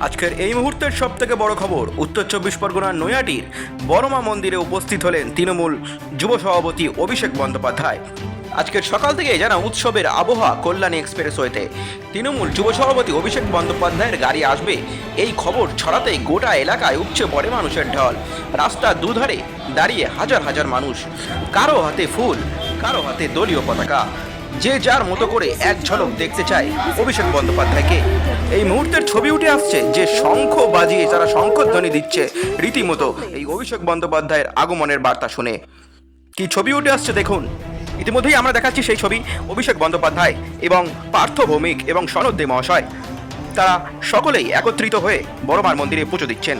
আজকের এই মুহূর্তের সবথেকে বড় খবর, উত্তর চব্বিশ পরগনার নৈহাটির বড়মা মন্দিরে উপস্থিত হলেন তৃণমূল যুব সভাপতি অভিষেক বন্দ্যোপাধ্যায়। আজকের সকাল থেকে যেন উৎসবের আবহাওয়া কল্যাণী এক্সপ্রেসওয়েতে। তৃণমূল যুব সভাপতি অভিষেক বন্দ্যোপাধ্যায়ের গাড়ি আসবে এই খবর ছড়াতেই গোটা এলাকায় উপচে পড়ে মানুষের ঢল। রাস্তার দুধারে দাঁড়িয়ে হাজার হাজার মানুষ, কারো হাতে ফুল, কারো হাতে দলীয় পতাকা। যে যার মতো করে এক ঝলক দেখতে চায় অভিষেক বন্দ্যোপাধ্যায়কে। এই মুহূর্তের ছবি উঠে আসছে যে শঙ্খ বাজিয়ে যারা শঙ্খধ্বনি দিচ্ছে রীতিমতো এই অভিষেক বন্দ্যোপাধ্যায়ের আগমনের বার্তা শুনে। কি ছবি উঠে আসছে দেখুন। ইতিমধ্যেই আমরা দেখাচ্ছি সেই ছবি। অভিষেক বন্দ্যোপাধ্যায় এবং পার্থ ভৌমিক এবং সনদ দে মহাশয় তারা সকলেই একত্রিত হয়ে বড়মার মন্দিরে পুজো দিচ্ছেন।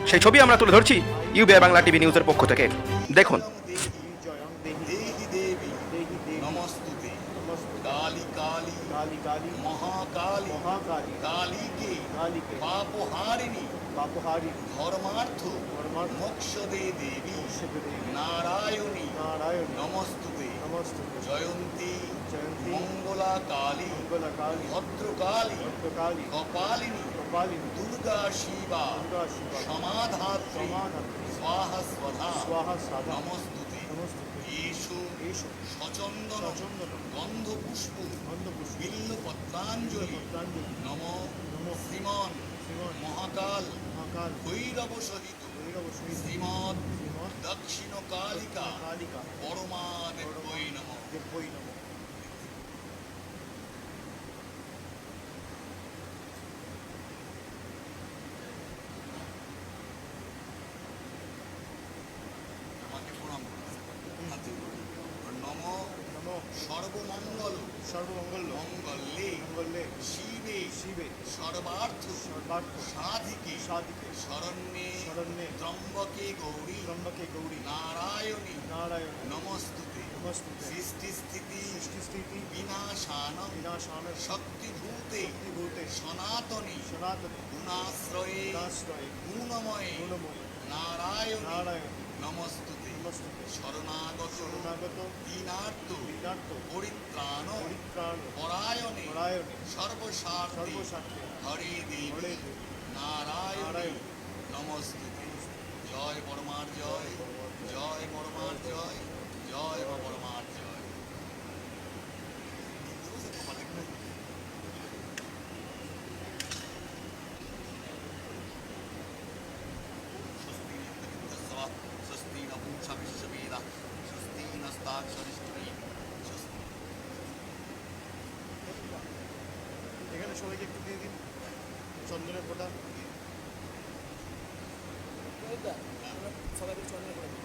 সেই ছবি আমরা তুলে ধরছি ইউবিআই বাংলা টিভি নিউজের পক্ষ থেকে। দেখুন। काली काली काली काली महाकाली महाकाली काली के पापहारिणी पापहारिणी धर्मार्थ मोक्ष दे देवी नारायणी नारायणी नमस्तुते नमस्तुते जयंती जयंती मंगला काली भद्रकाली भद्रकाली कपालिनी कपालिनी दुर्गा शिवा दुर्गा शिवा समाधात्री स्वाहा स्वधा स्वाहा स्वाहा नमस्तुते नमस्तुते येषु येषु सचन्दन गन्ध पुष्प बिल्ल पत्राञ्जलि नमो श्रीमान महाकाल भैरव सहित श्रीमद दक्षिण कालिका बड़मा देव्यै नमः। नमो सर्वमंगल सर्वमंगल मंगल्ये मंगल्ये शिवे शिवे सर्वार्थ सर्वार्थ साधिके साधिके शरण्ये शरण्ये त्र्यंबके गौरी नारायणी नारायण नमस्तुते नमस्तुते सृष्टि स्थिति विनाशान शक्तिभूते सनातनी गुणाश्रये गुणमये नारायण नमस्तुते शरणागत दीनार्थ परित्राण परायणे सर्वसार्थी हरे देवी नारायण नमस्तुते। जय बड़मार जय, जय बड़मार जय, जय बड़मार जय। এখানে সবাইকে একটু দিয়ে দিন চন্দনের ফোঁটা। সবাইকে চন্দনের ফোঁটা।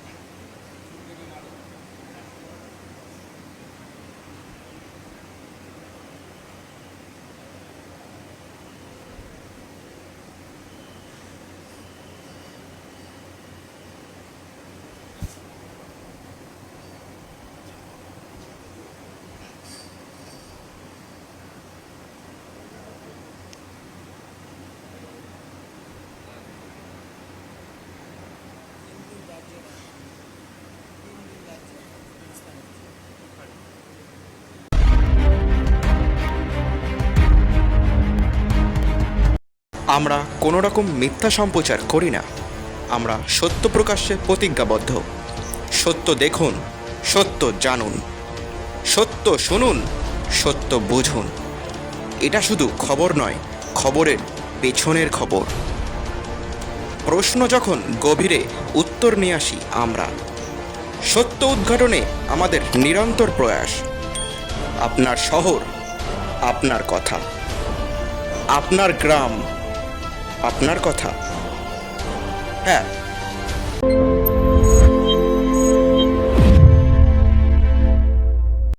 আমরা কোনো রকম মিথ্যা সম্প্রচার করি না। আমরা সত্য প্রকাশ্যে প্রতিজ্ঞাবদ্ধ। সত্য দেখুন, সত্য জানুন, সত্য শুনুন, সত্য বুঝুন। এটা শুধু খবর নয়, খবরের পেছনের খবর। প্রশ্ন যখন গভীরে, উত্তর নিয়ে আসি আমরা। সত্য উদ্ঘাটনে আমাদের নিরন্তর প্রয়াস। আপনার শহর, আপনার কথা, আপনার গ্রাম, আপনার কথা। হ্যাঁ।